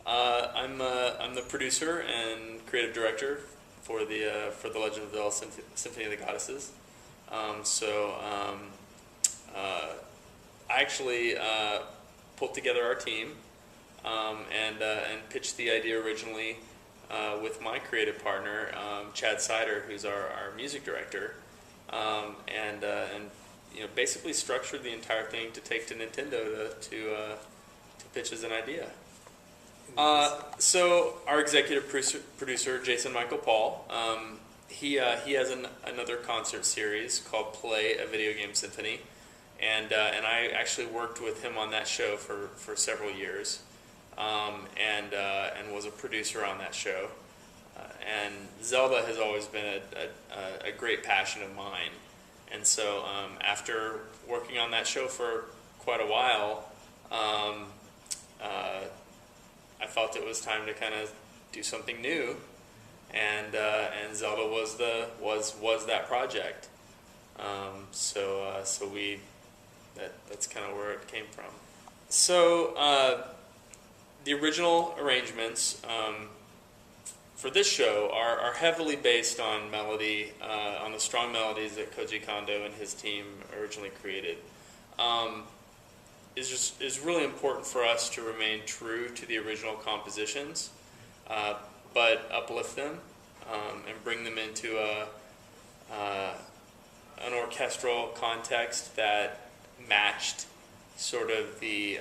I'm the producer and creative director for the Legend of Zelda Symphony of the Goddesses. I actually pulled together our team and pitched the idea originally with my creative partner, Chad Sider, who's our music director, and basically structured the entire thing to take to Nintendo to pitch as an idea. So our executive producer, Jason Michael Paul, he has another concert series called Play a Video Game Symphony, and I actually worked with him on that show for several years, and was a producer on that show. And Zelda has always been a great passion of mine, and so after working on that show for quite a while, I felt it was time to kind of do something new, and Zelda was that project. That's kind of where it came from. So the original arrangements for this show are heavily based on melody, on the strong melodies that Koji Kondo and his team originally created. Is really important for us to remain true to the original compositions, but uplift them and bring them into an orchestral context that matched sort of the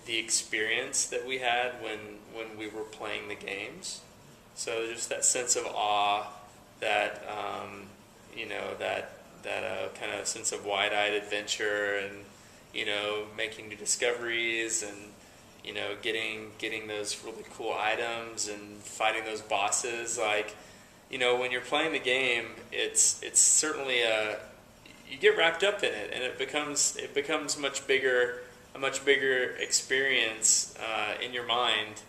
experience that we had when we were playing the games. So just that sense of awe, that that kind of sense of wide-eyed adventure, and making new discoveries, and getting those really cool items and fighting those bosses. Like, when you're playing the game, it's certainly you get wrapped up in it, and it becomes a much bigger experience in your mind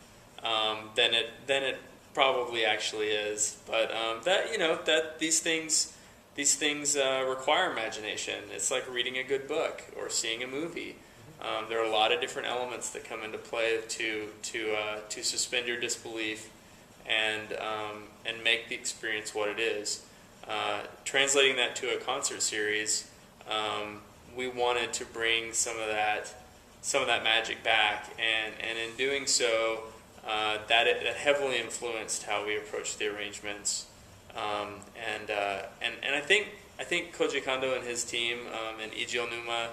than it probably actually is. But that these things require imagination. It's like reading a good book or seeing a movie. There are a lot of different elements that come into play to suspend your disbelief and make the experience what it is. Translating that to a concert series, we wanted to bring some of that magic back, and in doing so, that heavily influenced how we approached the arrangements. And I think Koji Kondo and his team, and Eiji Onuma,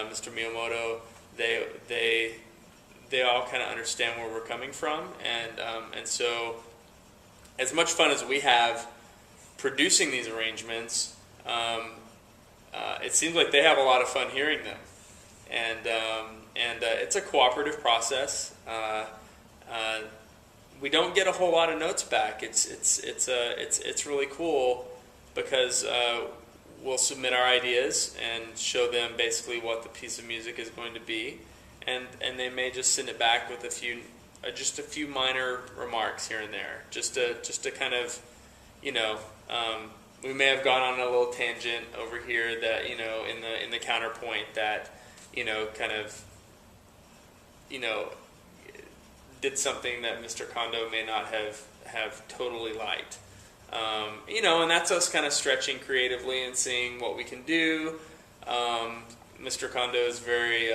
Mr. Miyamoto, they all kind of understand where we're coming from, and so as much fun as we have producing these arrangements, it seems like they have a lot of fun hearing them, and it's a cooperative process. We don't get a whole lot of notes back. It's really cool because we'll submit our ideas and show them basically what the piece of music is going to be, and they may just send it back with just a few minor remarks here and there, just to kind of, we may have gone on a little tangent over here that in the counterpoint that kind of did something that Mr. Kondo may not have totally liked. And that's us kind of stretching creatively and seeing what we can do. Mr. Kondo is very,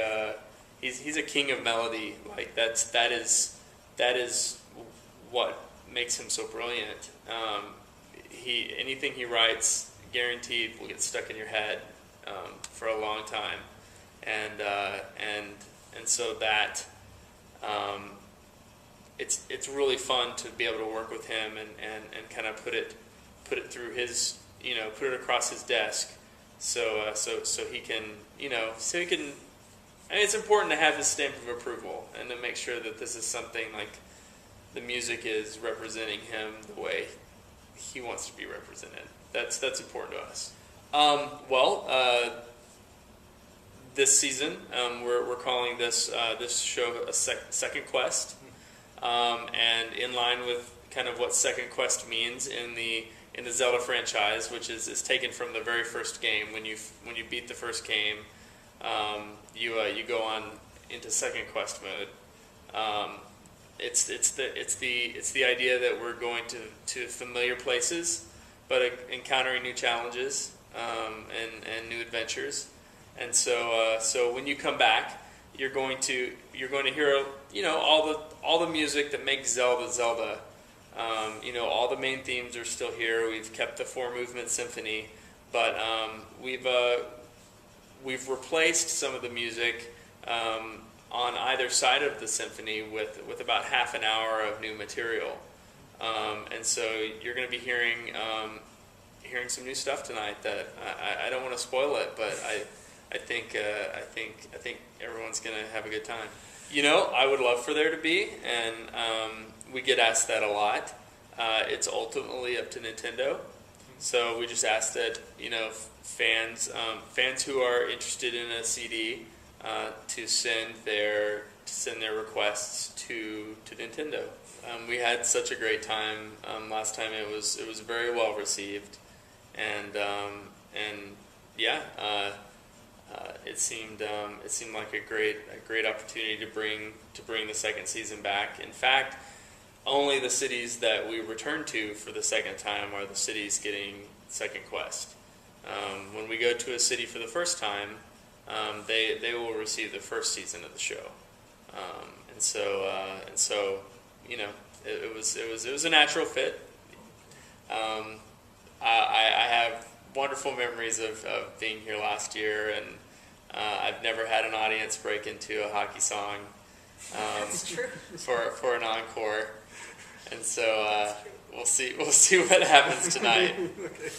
he's a king of melody. Like that is what makes him so brilliant. Anything he writes, guaranteed, will get stuck in your head for a long time, and so that. It's really fun to be able to work with him and kind of put it through his, put it across his desk, so he can, I mean, it's important to have his stamp of approval and to make sure that this is something like the music is representing him the way he wants to be represented. That's important to us. This season, we're calling this show a Second Quest. And in line with kind of what Second Quest means in the Zelda franchise, which is taken from the very first game. When you beat the first game, you go on into Second Quest mode, It's the idea that we're going to familiar places, but encountering new challenges and new adventures. And so when you come back, you're going to hear all the music that makes Zelda Zelda. All the main themes are still here. We've kept the 4-movement symphony, but we've replaced some of the music on either side of the symphony with about half an hour of new material. And so you're going to be hearing some new stuff tonight that I don't want to spoil it, but I think everyone's going to have a good time. I would love for there to be, and we get asked that a lot. It's ultimately up to Nintendo, so we just ask that fans who are interested in a CD to send their requests to Nintendo. We had such a great time last time. It was very well received, and yeah. It seemed like a great opportunity to bring the second season back. In fact, only the cities that we return to for the second time are the cities getting second quest. When we go to a city for the first time, they will receive the first season of the show, and so it was a natural fit. I have wonderful memories of being here last year, and I've never had an audience break into a hockey song That's true. for an encore, and so we'll see what happens tonight. Okay,